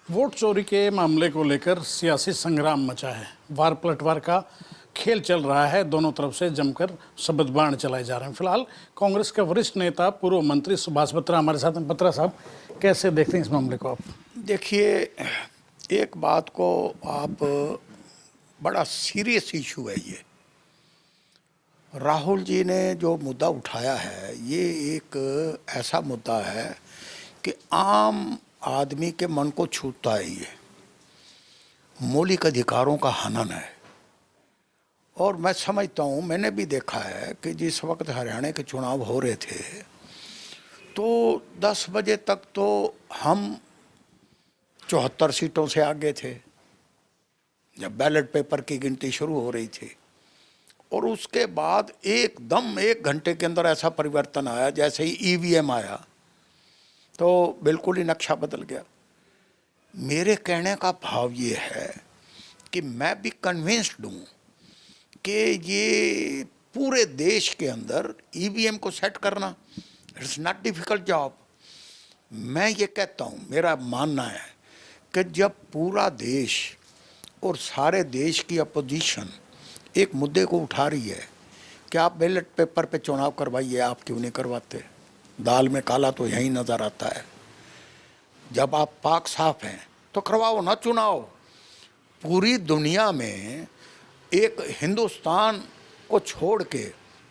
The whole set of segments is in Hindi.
वोट चोरी के मामले को लेकर सियासी संग्राम मचा है। वार पलटवार का खेल चल रहा है। दोनों तरफ से जमकर शब्द बाण चलाए जा रहे हैं। फिलहाल कांग्रेस के वरिष्ठ नेता पूर्व मंत्री सुभाष बत्रा हमारे साथ हैं। बत्रा साहब, कैसे देखते हैं इस मामले को आप? देखिए, एक बात को आप, बड़ा सीरियस इशू है ये। राहुल जी ने जो मुद्दा उठाया है, ये एक ऐसा मुद्दा है कि आम आदमी के मन को छूता है। ये मौलिक अधिकारों का हनन है। और मैं समझता हूँ, मैंने भी देखा है कि जिस वक्त हरियाणा के चुनाव हो रहे थे तो 10 बजे तक तो हम 74 सीटों से आगे थे जब बैलेट पेपर की गिनती शुरू हो रही थी। और उसके बाद एकदम 1 घंटे के अंदर ऐसा परिवर्तन आया, जैसे ही ईवीएम आया तो बिल्कुल ही नक्शा बदल गया। मेरे कहने का भाव ये है कि मैं भी कन्विंस्ड हूँ कि ये पूरे देश के अंदर ईवीएम को सेट करना इट्स नॉट डिफिकल्ट जॉब। मैं ये कहता हूँ, मेरा मानना है कि जब पूरा देश और सारे देश की अपोजिशन एक मुद्दे को उठा रही है कि आप बैलेट पेपर पे चुनाव करवाइए, आप क्यों नहीं करवाते? दाल में काला तो यहीं नज़र आता है। जब आप पाक साफ हैं तो करवाओ ना चुनाव। पूरी दुनिया में एक हिंदुस्तान को छोड़ के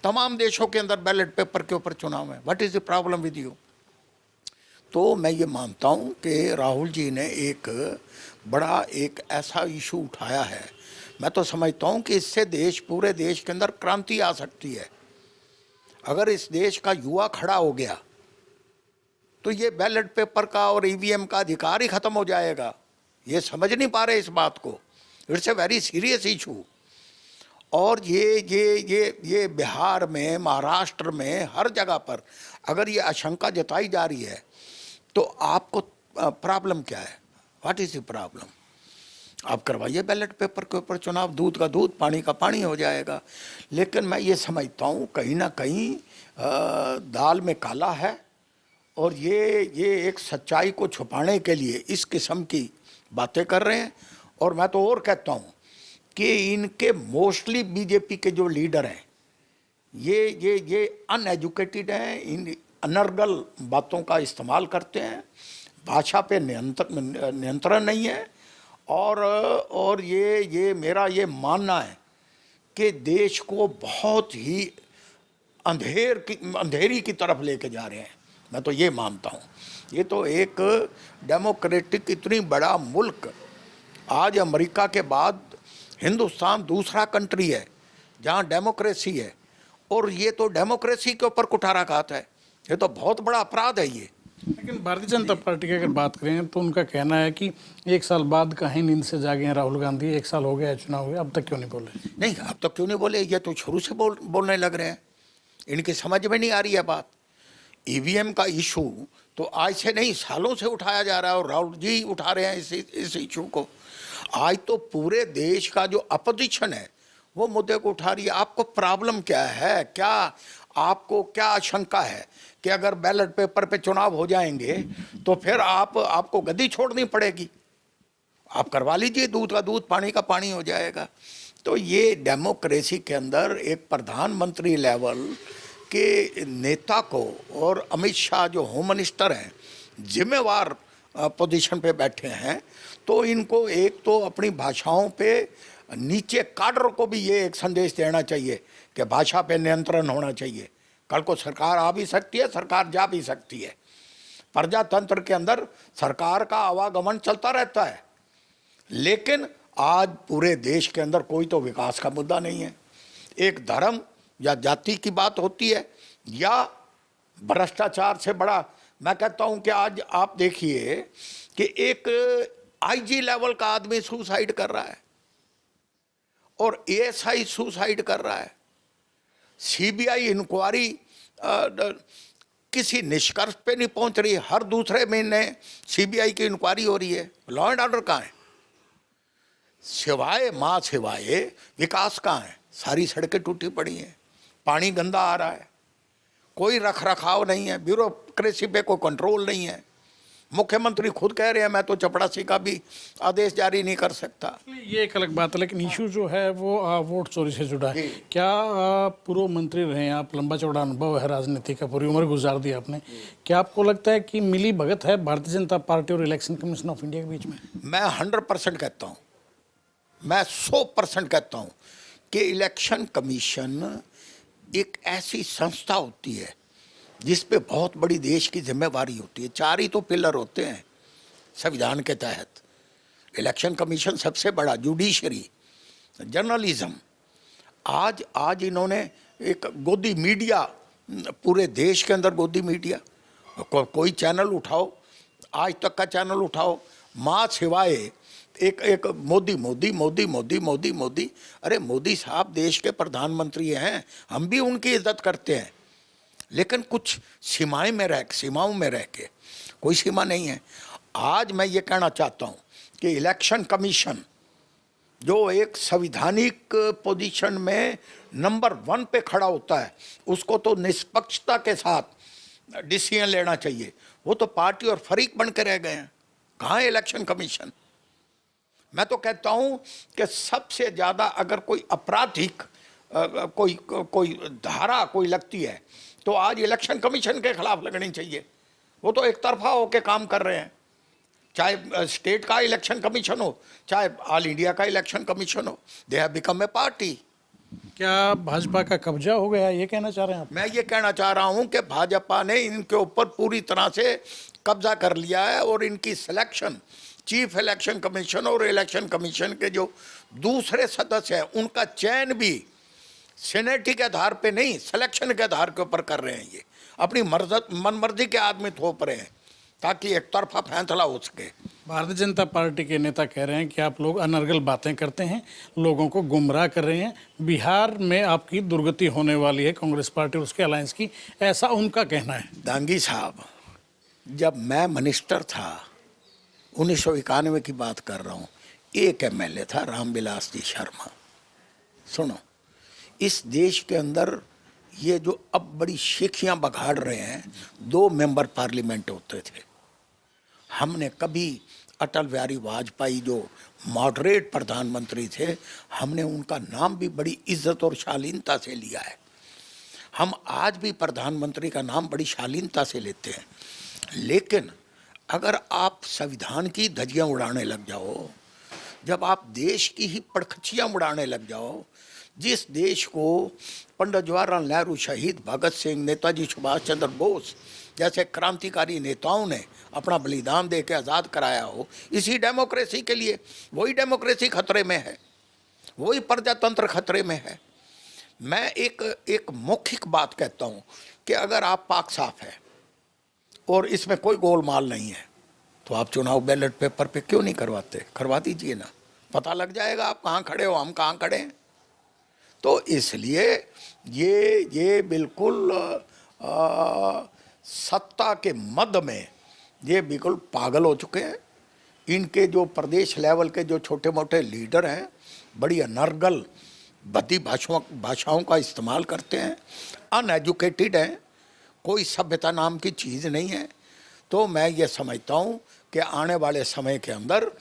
तमाम देशों के अंदर बैलेट पेपर के ऊपर चुनाव है। What is the problem with you? तो मैं ये मानता हूँ कि राहुल जी ने एक बड़ा एक ऐसा इशू उठाया है। मैं तो समझता हूँ कि इससे पूरे देश के अंदर क्रांति आ सकती है। अगर इस देश का युवा खड़ा हो गया तो ये बैलेट पेपर का और ईवीएम का अधिकार ही खत्म हो जाएगा। ये समझ नहीं पा रहे इस बात को। It's a very serious issue. और ये बिहार में, महाराष्ट्र में, हर जगह पर अगर ये आशंका जताई जा रही है तो आपको प्रॉब्लम क्या है? What is the problem? आप करवाइए बैलेट पेपर के ऊपर चुनाव, दूध का दूध, पानी का पानी हो जाएगा। लेकिन मैं ये समझता हूँ कहीं ना कहीं दाल में काला है। और ये एक सच्चाई को छुपाने के लिए इस किस्म की बातें कर रहे हैं। और मैं तो और कहता हूँ कि इनके मोस्टली बीजेपी के जो लीडर हैं ये अनएजुकेटेड हैं, इन अनर्गल बातों का इस्तेमाल करते हैं, भाषा पे नियंत्रण नहीं है। और ये मेरा ये मानना है कि देश को बहुत ही अंधेरी की तरफ लेके जा रहे हैं। मैं तो ये मानता हूँ। ये तो एक डेमोक्रेटिक इतनी बड़ा मुल्क, आज अमेरिका के बाद हिंदुस्तान दूसरा कंट्री है जहाँ डेमोक्रेसी है, और ये तो डेमोक्रेसी के ऊपर कुठारा खाता है। ये तो बहुत बड़ा अपराध है ये। लेकिन भारतीय जनता पार्टी की अगर बात करें तो उनका कहना है कि 1 साल बाद कहीं नींद से जागे हैं राहुल गांधी। 1 साल हो गया है चुनाव हुए, अब तक क्यों नहीं बोले? नहीं, अब तक क्यों नहीं बोले? ये तो शुरू से बोलने लग रहे हैं। इनकी समझ में नहीं आ रही है बात। ईवीएम का इशू तो आज से नहीं, सालों से उठाया जा रहा है और राहुल जी उठा रहे हैं इस इशू को। आज तो पूरे देश का जो अपोजिशन है वो मुद्दे को उठा रही है। आपको प्रॉब्लम क्या है? क्या आपको क्या आशंका है कि अगर बैलेट पेपर पे चुनाव हो जाएंगे तो फिर आपको गद्दी छोड़नी पड़ेगी? आप करवा लीजिए, दूध का दूध, पानी का पानी हो जाएगा। तो ये डेमोक्रेसी के अंदर एक प्रधानमंत्री लेवल के नेता को, और अमित शाह जो होम मिनिस्टर हैं, जिम्मेवार पोजीशन पे बैठे हैं, तो इनको एक तो अपनी भाषाओं पे नीचे काडर को भी ये एक संदेश देना चाहिए कि भाषा पे नियंत्रण होना चाहिए। कल को सरकार आ भी सकती है, सरकार जा भी सकती है। प्रजातंत्र के अंदर सरकार का आवागमन चलता रहता है। लेकिन आज पूरे देश के अंदर कोई तो विकास का मुद्दा नहीं है। एक धर्म या जाति की बात होती है, या भ्रष्टाचार से बड़ा मैं कहता हूं कि आज आप देखिए कि एक आईजी लेवल का आदमी सुसाइड कर रहा है और एएसआई सुसाइड कर रहा है। सीबीआई इंक्वायरी किसी निष्कर्ष पे नहीं पहुंच रही। हर दूसरे महीने सीबीआई की इंक्वायरी हो रही है। लॉ एंड ऑर्डर कहाँ है? सिवाय विकास कहाँ है? सारी सड़कें टूटी पड़ी हैं, पानी गंदा आ रहा है, कोई रख रखाव नहीं है, ब्यूरोक्रेसी पे कोई कंट्रोल नहीं है। मुख्यमंत्री खुद कह रहे हैं मैं तो चपरासी का भी आदेश जारी नहीं कर सकता। ये एक अलग बात है, लेकिन इशू जो है वो वोट चोरी से जुड़ा है। क्या पूर्व मंत्री रहे हैं आप, लंबा चौड़ा अनुभव है राजनीति का, पूरी उम्र गुजार दी आपने, क्या आपको लगता है कि मिली भगत है भारतीय जनता पार्टी और इलेक्शन कमीशन ऑफ इंडिया के बीच में? मैं 100% कहता हूँ, मैं 100% कहता हूँ कि इलेक्शन कमीशन एक ऐसी संस्था होती है जिस पे बहुत बड़ी देश की जिम्मेवारी होती है। 4 ही तो पिलर होते हैं संविधान के तहत। इलेक्शन कमीशन सबसे बड़ा, जुडिशरी, जर्नलिज्म। आज इन्होंने एक गोदी मीडिया, पूरे देश के अंदर गोदी मीडिया, कोई चैनल उठाओ, आज तक का चैनल उठाओ, माँ सिवाय एक मोदी मोदी मोदी मोदी मोदी मोदी। अरे मोदी साहब देश के प्रधानमंत्री हैं, हम भी उनकी इज्जत करते हैं, लेकिन कुछ सीमाओं में रह के, कोई सीमा नहीं है। आज मैं ये कहना चाहता हूँ कि इलेक्शन कमीशन जो एक संवैधानिक पोजीशन में नंबर 1 पे खड़ा होता है, उसको तो निष्पक्षता के साथ डिसीजन लेना चाहिए। वो तो पार्टी और फरीक बन के रह गए हैं। कहाँ है इलेक्शन कमीशन? मैं तो कहता हूँ कि सबसे ज़्यादा अगर कोई आपराधिक कोई धारा कोई लगती है तो आज इलेक्शन कमीशन के खिलाफ लगनी चाहिए। वो तो एक तरफा होकर काम कर रहे हैं, चाहे स्टेट का इलेक्शन कमीशन हो, चाहे ऑल इंडिया का इलेक्शन कमीशन हो। They have become a party. क्या भाजपा का कब्जा हो गया, ये कहना चाह रहे हैं आप? मैं ये कहना चाह रहा हूं कि भाजपा ने इनके ऊपर पूरी तरह से कब्जा कर लिया है और इनकी सिलेक्शन चीफ इलेक्शन कमीशन और इलेक्शन कमीशन के जो दूसरे सदस्य हैं उनका चयन भी सीनेटी के आधार पे नहीं, सिलेक्शन के आधार के ऊपर कर रहे हैं। ये अपनी मनमर्जी के आदमी थोप रहे हैं ताकि एक तरफा फैसला हो सके। भारतीय जनता पार्टी के नेता कह रहे हैं कि आप लोग अनर्गल बातें करते हैं, लोगों को गुमराह कर रहे हैं, बिहार में आपकी दुर्गति होने वाली है कांग्रेस पार्टी और उसके अलायंस की, ऐसा उनका कहना है। दांगी साहब, जब मैं मिनिस्टर था 1991 की बात कर रहा हूँ, एक एमएलए था रामविलास जी शर्मा। सुनो, इस देश के अंदर ये जो अब बड़ी शेखियाँ बघाड़ रहे हैं, 2 मेंबर पार्लियामेंट होते थे। हमने कभी अटल बिहारी वाजपेयी जो मॉडरेट प्रधानमंत्री थे, हमने उनका नाम भी बड़ी इज्जत और शालीनता से लिया है। हम आज भी प्रधानमंत्री का नाम बड़ी शालीनता से लेते हैं। लेकिन अगर आप संविधान की धज्जियाँ उड़ाने लग जाओ, जब आप देश की ही पड़खचियाँ उड़ाने लग जाओ, जिस देश को पंडित जवाहरलाल नेहरू, शहीद भगत सिंह, नेताजी सुभाष चंद्र बोस जैसे क्रांतिकारी नेताओं ने अपना बलिदान दे के आज़ाद कराया हो, इसी डेमोक्रेसी के लिए, वही डेमोक्रेसी खतरे में है, वही प्रजातंत्र खतरे में है। मैं एक मौखिक बात कहता हूँ कि अगर आप पाक साफ है और इसमें कोई गोलमाल नहीं है तो आप चुनाव बैलेट पेपर पे क्यों नहीं करवाते? करवा दीजिए ना, पता लग जाएगा आप कहाँ खड़े हो, हम कहाँ खड़े हैं। तो इसलिए ये बिल्कुल सत्ता के मद में ये बिल्कुल पागल हो चुके हैं। इनके जो प्रदेश लेवल के जो छोटे मोटे लीडर हैं, बड़ी अनर्गल भद्दी भाषाओं का इस्तेमाल करते हैं, अनएजुकेटेड हैं, कोई सभ्यता नाम की चीज़ नहीं है। तो मैं ये समझता हूँ कि आने वाले समय के अंदर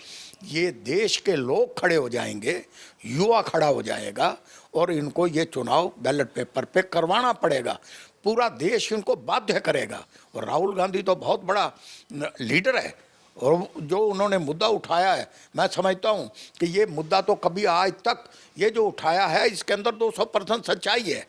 ये देश के लोग खड़े हो जाएंगे, युवा खड़ा हो जाएगा और इनको ये चुनाव बैलेट पेपर पे करवाना पड़ेगा। पूरा देश इनको बाध्य करेगा। और राहुल गांधी तो बहुत बड़ा लीडर है और जो उन्होंने मुद्दा उठाया है, मैं समझता हूँ कि ये मुद्दा तो कभी आज तक ये जो उठाया है इसके अंदर 200% सच्चाई है।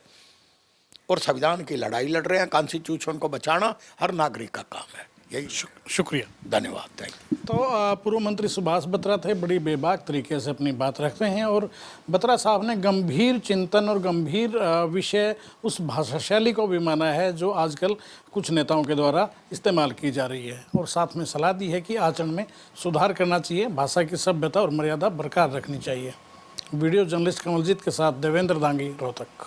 और संविधान की लड़ाई लड़ रहे हैं, कॉन्स्टिट्यूशन को बचाना हर नागरिक का काम है। यही शुक्रिया, धन्यवाद, थैंक यू। तो पूर्व मंत्री सुभाष बत्रा थे, बड़ी बेबाक तरीके से अपनी बात रखते हैं और बत्रा साहब ने गंभीर चिंतन और गंभीर विषय उस भाषा शैली को भी माना है जो आजकल कुछ नेताओं के द्वारा इस्तेमाल की जा रही है और साथ में सलाह दी है कि आचरण में सुधार करना चाहिए, भाषा की सभ्यता और मर्यादा बरकरार रखनी चाहिए। वीडियो जर्नलिस्ट कमलजीत के साथ देवेंद्र दांगी, रोहतक।